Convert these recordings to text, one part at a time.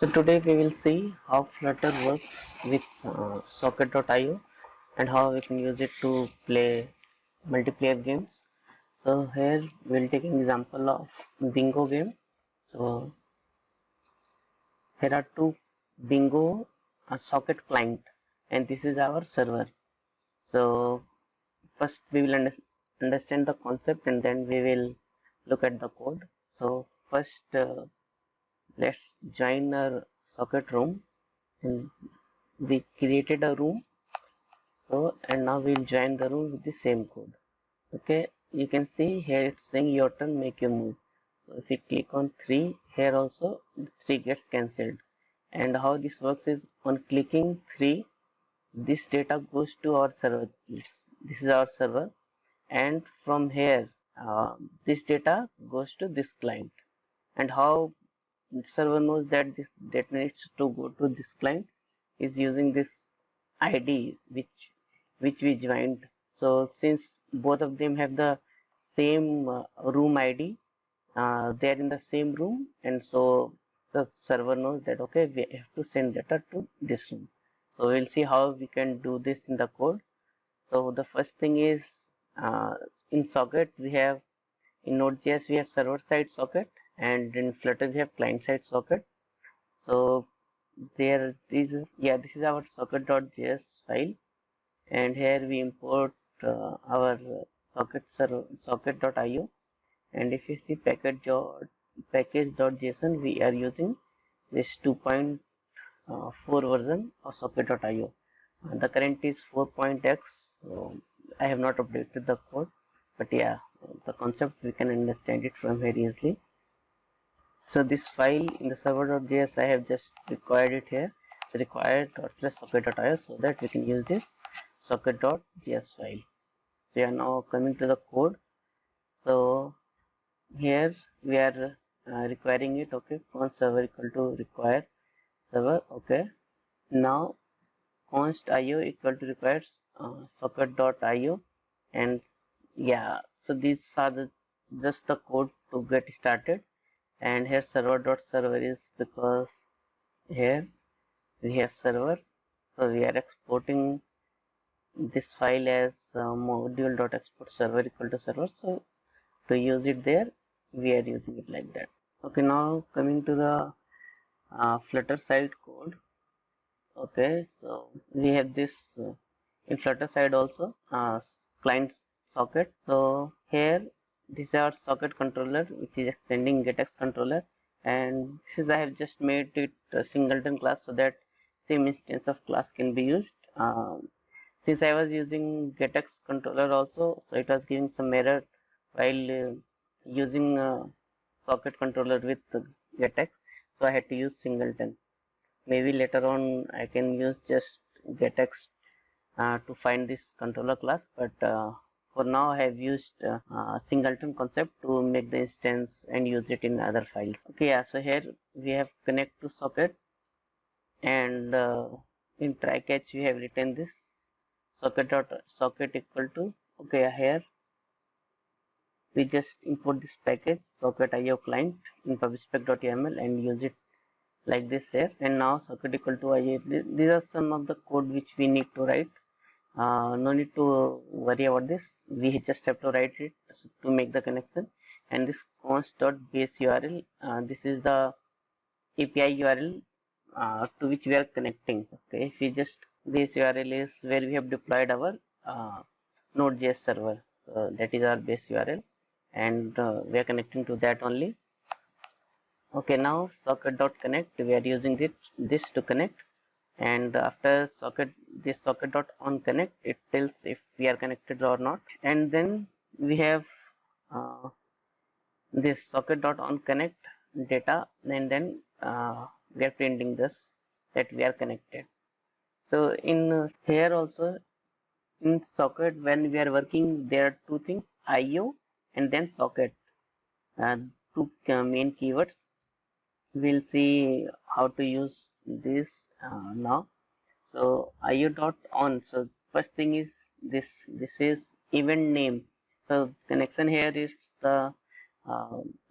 So today we will see how Flutter works with Socket.io and how we can use it to play multiplayer games. So here we will take an example of Bingo game. So here are two Bingo Socket client and this is our server. So first we will understand the concept and then we will look at the code. So first let's join our socket room and we created a room. So and now we'll join the room with the same code. Okay, you can see here it's saying your turn, make your move. So if we click on 3, here also 3 gets cancelled. And how this works is on clicking 3, this data goes to our server. This is our server, and from here this data goes to this client. And how the server knows that this data needs to go to this client is using this ID which we joined. So since both of them have the same room ID, they are in the same room, and so the server knows that okay, we have to send data to this room. So we'll see how we can do this in the code. So the first thing is in socket we have, in Node.js we have server side socket, and in Flutter we have client side socket. So there is, yeah, this is our socket.js file, and here we import our socket.io, and if you see package.json, we are using this 2.4 version of socket.io. The current is 4.x, so I have not updated the code, but yeah, the concept we can understand it from very easily. So this file in the server.js, I have just required it here, required.socket.io, so that we can use this socket.js file. So we are now coming to the code. So here we are requiring it, okay, const server equal to require server, okay. Now const io equal to requires socket.io, and yeah, so these are just the code to get started. And here server.server is because here we have server, so we are exporting this file as module.export server equal to server. So to use it there, we are using it like that. Okay, now coming to the Flutter side code. Okay, so we have this in Flutter side also client socket. So here this is our socket controller which is extending getX controller, and this is I have just made it a singleton class so that same instance of class can be used. Since I was using getX controller also, so it was giving some error while using socket controller with getX, so I had to use singleton. Maybe later on I can use just getX to find this controller class, but for now I have used singleton concept to make the instance and use it in other files. Okay, yeah, so here we have connect to socket, and in try catch we have written this socket equal to, okay, here we just import this package socket.io client in pubspec.yaml and use it like this here. And now socket equal to io, these are some of the code which we need to write. No need to worry about this, we just have to write it to make the connection. And this const.base url, this is the API URL to which we are connecting. Okay, if we just, base URL is where we have deployed our Node.js server, so that is our base URL, and we are connecting to that only. Okay, now socket.connect, we are using this to connect, and after socket, this socket.on connect, it tells if we are connected or not. And then we have uh, this socket.on connect data, and then we are printing this that we are connected. So in here also, in socket when we are working, there are two things, io and then socket, uh, two main keywords. We'll see how to use this now. So io dot on, so first thing is this is event name. So connection here is the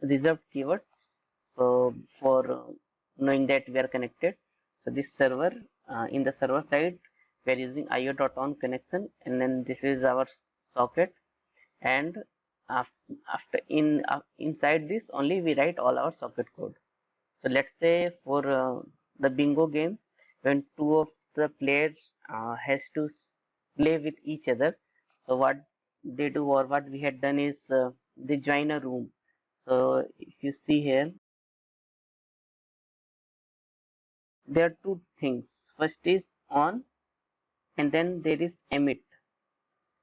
reserved keyword. So for knowing that we are connected. So this server, in the server side, we are using io.on connection, and then this is our socket, and after inside this only we write all our socket code. So let's say for the bingo game, when two of the players has to play with each other, so what they do, or what we had done is, they join a room. So if you see here, there are two things. First is on, and then there is emit.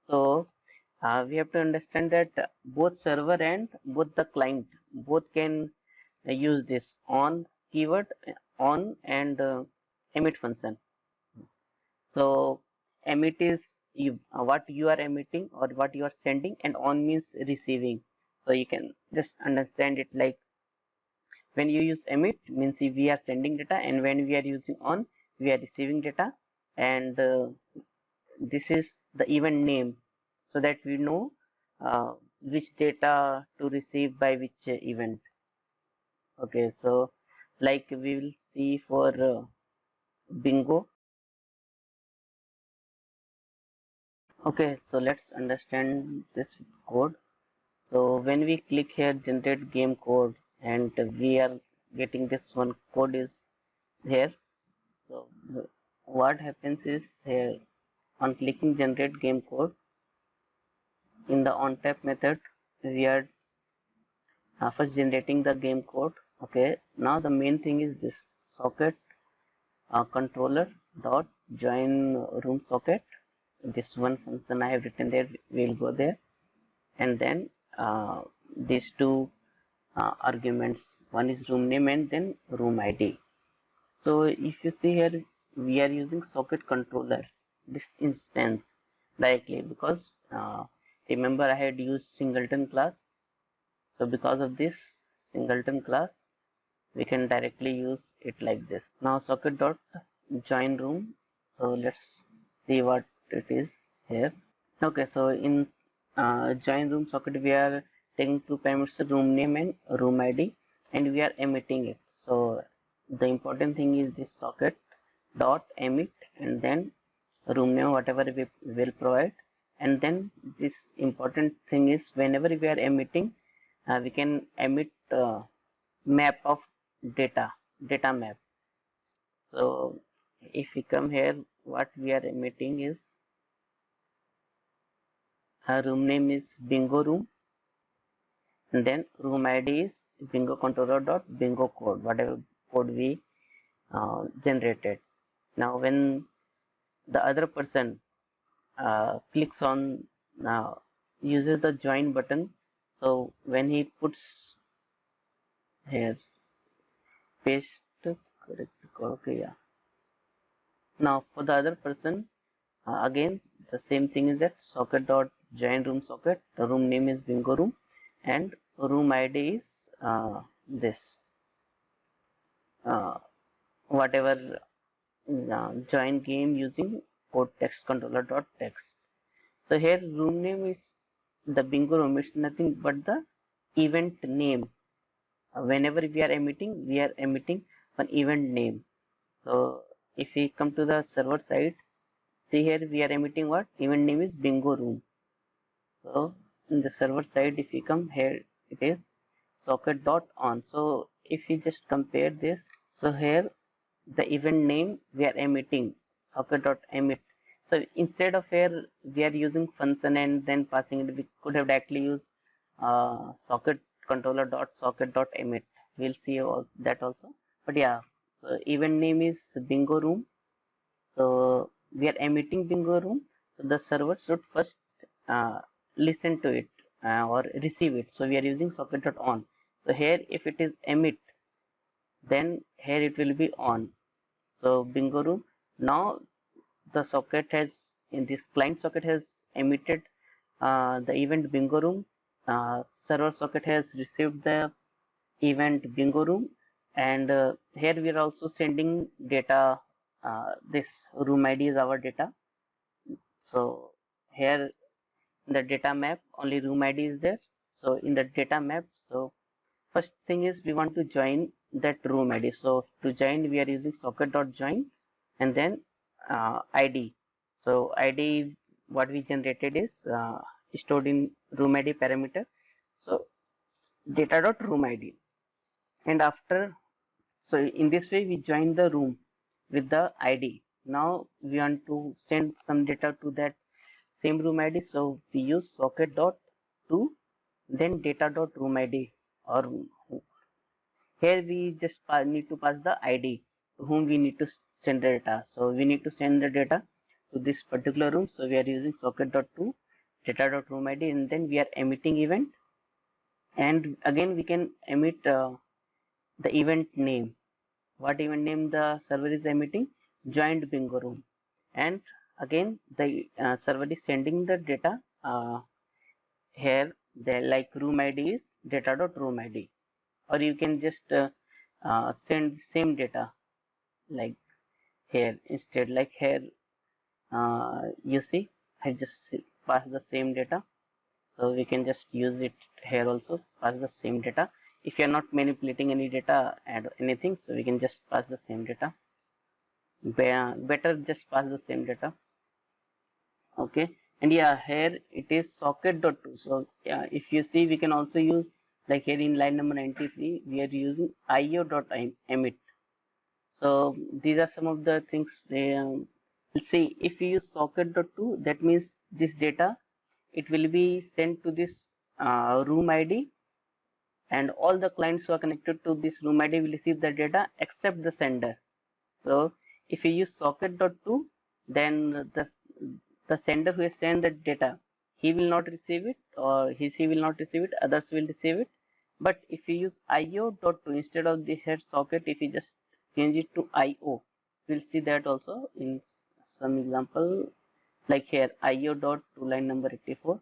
So we have to understand that both server and both the client both can use this on keyword, on, and emit function. So emit is what you are emitting or what you are sending, and on means receiving. So you can just understand it like, when you use emit means if we are sending data, and when we are using on, we are receiving data. And this is the event name, so that we know which data to receive by which event. Okay, so like we will see for bingo. Okay, so let's understand this code. So when we click here generate game code, and we are getting this one code is here. So what happens is, here on clicking generate game code, in the on tap method, we are first generating the game code. Okay, now the main thing is this socket controller dot join room socket. This one function I have written there will go there, and then these two arguments, one is room name and then room id. So if you see here, we are using socket controller this instance directly, because remember I had used singleton class. So because of this singleton class, we can directly use it like this. Now socket dot join room. So let's see what it is here. Okay, so in join room socket, we are taking two parameters, room name and room ID, and we are emitting it. So the important thing is this socket dot emit, and then room name whatever we will provide, and then this important thing is, whenever we are emitting, we can emit map of data map. So if we come here, what we are emitting is, room name is bingo room, and then room id is bingo controller dot bingo code, whatever code we generated. Now when the other person clicks on, uses the join button, so when he puts here paste correct code, okay, yeah. Now for the other person, again the same thing is that socket dot join room socket, the room name is bingo room, and room id is this whatever join game using code text controller dot text. So here room name is the bingo room, it's nothing but the event name. Whenever we are emitting an event name. So if we come to the server side, see here we are emitting what event name is bingo room. So in the server side, if we come here, it is socket dot on. So if we just compare this, so here the event name we are emitting socket dot emit. So instead of here we are using function and then passing it, we could have directly used socket controller dot socket dot emit. We'll see all that also. But yeah, so event name is bingo room. So we are emitting bingo room. So the server should first listen to it or receive it. So we are using socket dot on. So here if it is emit, then here it will be on. So bingo room. Now the socket has, in this client socket has emitted the event bingo room. Server socket has received the event bingo room, and here we are also sending data. This room ID is our data. So here in the data map only room ID is there. So in the data map, so first thing is we want to join that room ID. So to join, we are using socket.join and then ID. So ID, what we generated is stored in room ID parameter. So data.room ID, and after, so in this way we join the room with the ID. Now we want to send some data to that same room ID, so we use socket.to then data.room ID, or here we just need to pass the ID to whom we need to send the data. So we need to send the data to this particular room, so we are using socket.to data.room ID, and then we are emitting event, and again we can emit the event name. What event name the server is emitting? Joined bingo room. And again the server is sending the data here, the like room ID is data.room ID, or you can just send same data like here instead, like here you see I just pass the same data, so we can just use it here also, pass the same data. If you are not manipulating any data and anything, so we can just pass the same data. Better just pass the same data. Okay, and yeah, here it is socket.to. So yeah, if you see, we can also use, like here in line number 93 we are using io.emit. So these are some of the things. Let's see, if you use socket.to, that means this data, it will be sent to this room ID, and all the clients who are connected to this room ID will receive the data except the sender. So if you use socket.to, then the sender who has sent the data, he will not receive it, or he will not receive it, others will receive it. But if you use io.to instead of the head socket, if you just change it to io, we'll see that also in some example, like here io.to line number 84,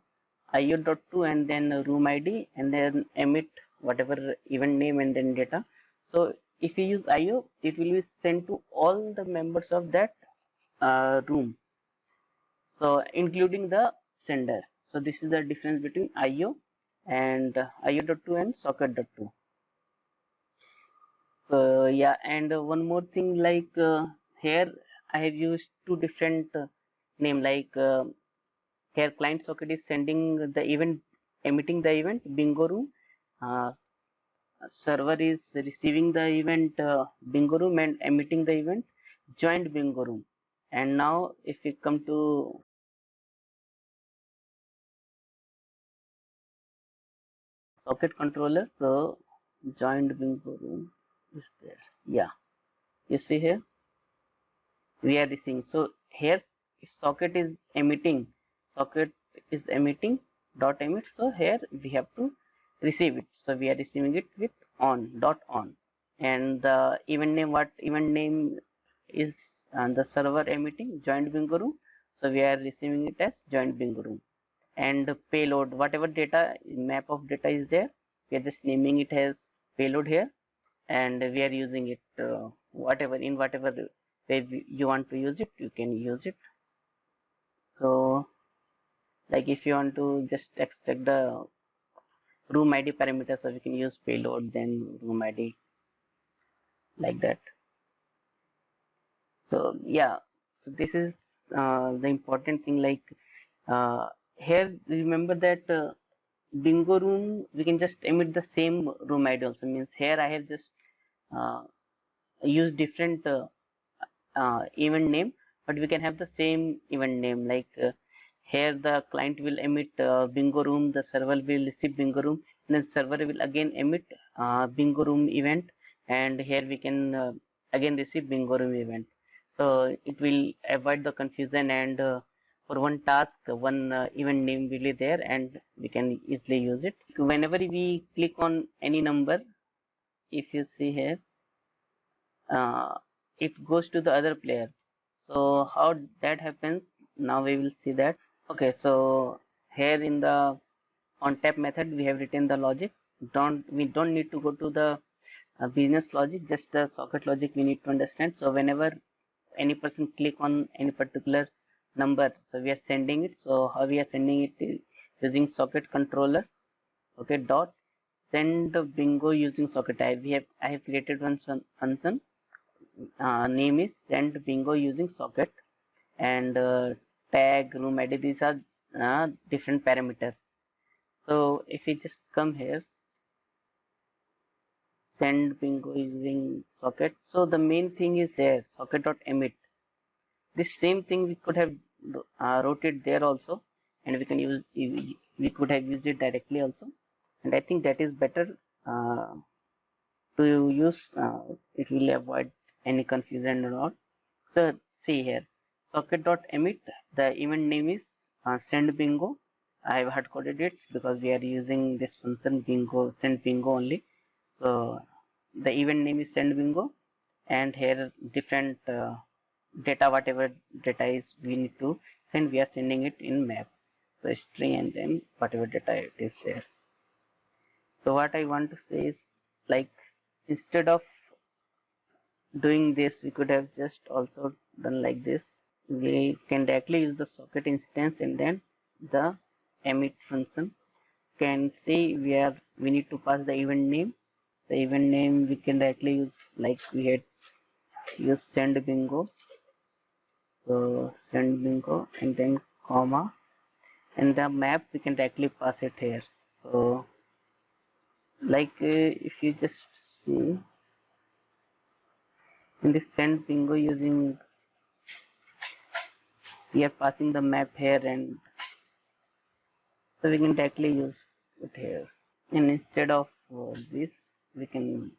io.to and then room ID and then emit whatever event name and then data. So if you use io, it will be sent to all the members of that room, so including the sender. So this is the difference between io and io.to and socket.to. So yeah, and one more thing, like here I have used two different name, like here client socket is sending the event, emitting the event bingo room, uh, server is receiving the event bingo room and emitting the event joined bingo room. And now if we come to socket controller, so joined bingo room is there. Yeah, you see here we are receiving. So here if socket is emitting, socket is emitting dot emit, so here we have to receive it, so we are receiving it with on dot on. And the event name, what event name is the server emitting? Joined bingo room, so we are receiving it as joined bingo room. And payload, whatever data map of data is there, we are just naming it as payload here, and we are using it whatever, in whatever way you want to use it, you can use it. So like if you want to just extract the room ID parameter, so we can use payload then room ID, like that. So yeah, so this is the important thing, like here remember that bingo room we can just emit the same room ID also, means here I have just uh, used different event name, but we can have the same event name, like here the client will emit bingo room, the server will receive bingo room, and then server will again emit bingo room event, and here we can again receive bingo room event. So it will avoid the confusion, and for one task one event name will be there and we can easily use it. Whenever we click on any number, if you see here, it goes to the other player. So how that happens, now we will see that. Okay, so here in the on tap method we have written the logic. We don't need to go to the business logic, just the socket logic we need to understand. So whenever any person click on any particular number, so we are sending it. So how we are sending it is using socket controller, okay, dot send bingo using socket. I have created one function. Name is send bingo using socket, and tag room ID. These are different parameters. So if we just come here, send bingo using socket. So the main thing is here socket.emit. This same thing we could have wrote it there also, and we can use we could have used it directly also, and I think that is better to use. It will avoid any confusion and all. So see here socket.emit, the event name is send bingo. I have hard coded it because we are using this function bingo, send bingo only. So the event name is send bingo, and here different data, whatever data is we need to send, we are sending it in map. So string and then whatever data it is there. So what I want to say is, like, instead of doing this, we could have just also done like this. We can directly use the socket instance, and then the emit function can see we need to pass the event name. The event name we can directly use, like we had used send bingo. So send bingo and then comma, and the map we can directly pass it here. So like if you just see in this send bingo using, we are passing the map here, and so we can directly use it here. And instead of this, we can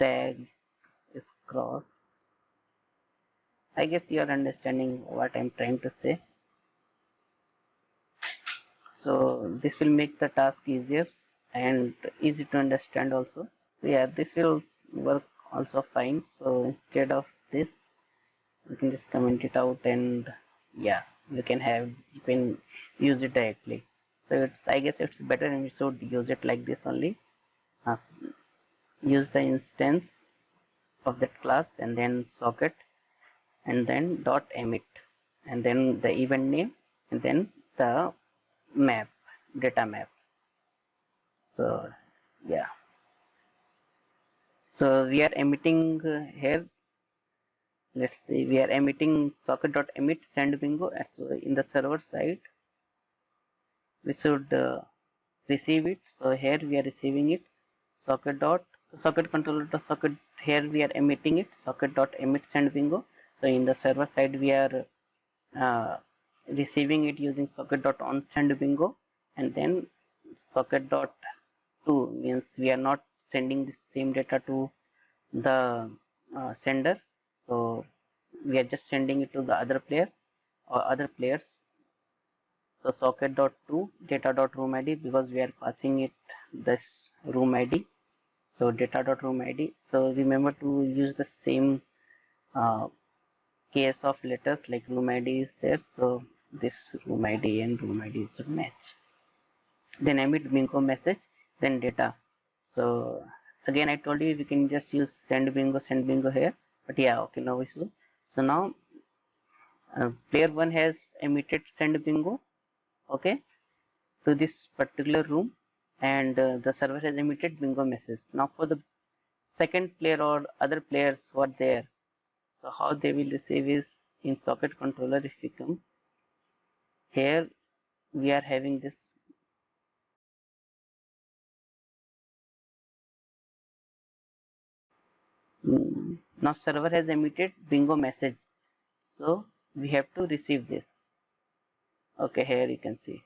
tag is cross. I guess you are understanding what I'm trying to say. So this will make the task easier and easy to understand also. So yeah, this will work also fine. So instead of this, we can just comment it out, and yeah, you can use it directly. So I guess it's better, and we should use it like this only. Use the instance of that class, and then socket, and then dot emit, and then the event name, and then the map, data map. So yeah, so we are emitting here. Let's see, we are emitting socket.emit send bingo. Actually, in the server side, we should receive it. So here we are receiving it. Socket controller dot socket. Here we are emitting it. Socket.emit send bingo. So in the server side, we are uh, receiving it using socket.on send bingo, and then socket.to means we are not sending the same data to the sender. So we are just sending it to the other player or other players. So socket.to data.room id, because we are passing it this room id. So data.room id. So remember to use the same uh, case of letters, like room id is there. So this room id and room id should match. Then emit bingo message, then data. So again, I told you we can just use send bingo here, but yeah, okay, no issue. So now player 1 has emitted send bingo, okay, to this particular room, and the server has emitted bingo message. Now for the second player or other players who are there, so how they will receive is in socket controller. If we come here, we are having this now server has emitted bingo message, so we have to receive this. Okay, here you can see,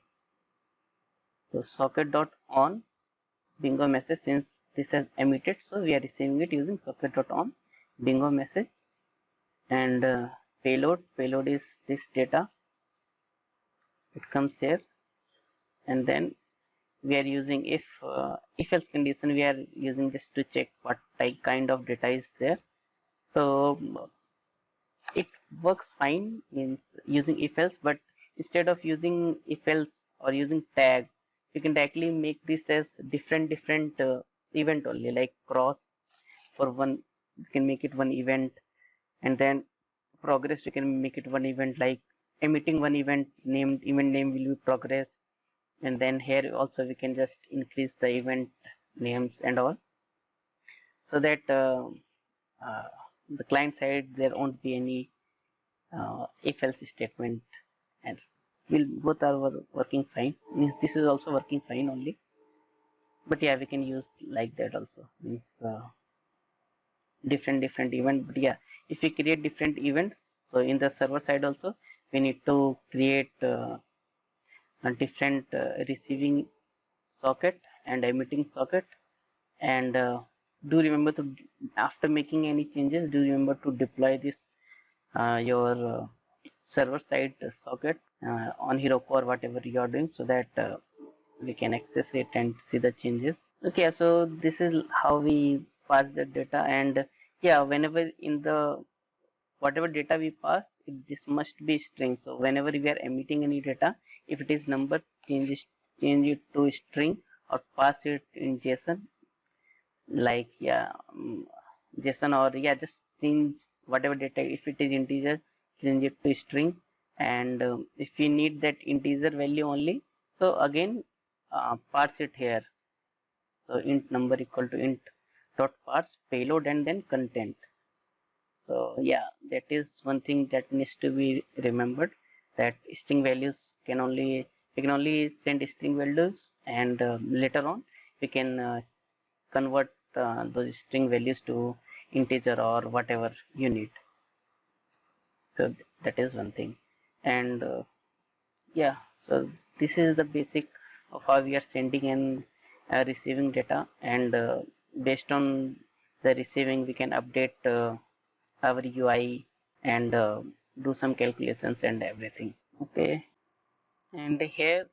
so socket dot on bingo message, since this has emitted, so we are receiving it using socket dot on bingo message. And payload is this data, it comes here, and then we are using if else condition, we are using this to check what type kind of data is there. So it works fine in using if else, but instead of using if else or using tag, you can directly make this as different event only, like cross for one, you can make it one event, and then progress, you can make it one event, like emitting one event named event name will be progress, and then here also we can just increase the event names and all, so that uh, the client side there won't be any if else statement, and will both are working fine. Means this is also working fine only, but yeah, we can use like that also. Means different event, but yeah, if we create different events, so in the server side also we need to create a different receiving socket and emitting socket, and do remember to, after making any changes, do remember to deploy this your server side socket on Heroku or whatever you are doing, so that we can access it and see the changes. Okay, so this is how we pass the data, and yeah, whenever in the whatever data we pass, this must be string. So whenever we are emitting any data, if it is number, change it to string or pass it in JSON, like yeah, JSON, or yeah, just change whatever data. If it is integer, change it to string, and if we need that integer value only, so again parse it here. So int number equal to int dot parse payload and then content. So yeah, that is one thing that needs to be remembered, that string values can only, we can only send string values, and later on we can convert those string values to integer or whatever you need. So that is one thing, and yeah, so this is the basic of how we are sending and receiving data, and based on the receiving we can update our UI and do some calculations and everything. Okay, and here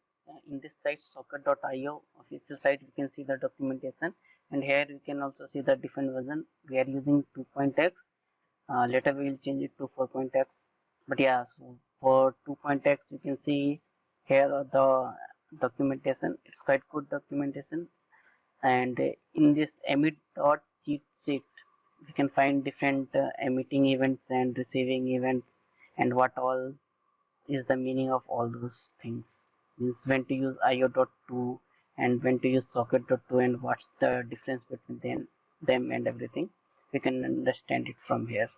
in this site socket.io official site, we can see the documentation, and here we can also see the different version. We are using 2.x. Later we will change it to 4.x. But yeah, so for 2.x we can see here the documentation. It's quite good documentation, and in this emit dot cheat sheet we can find different emitting events and receiving events, and what all is the meaning of all those things. Means when to use io.2 and when to use socket.2, and what's the difference between them and everything. We can understand it from here.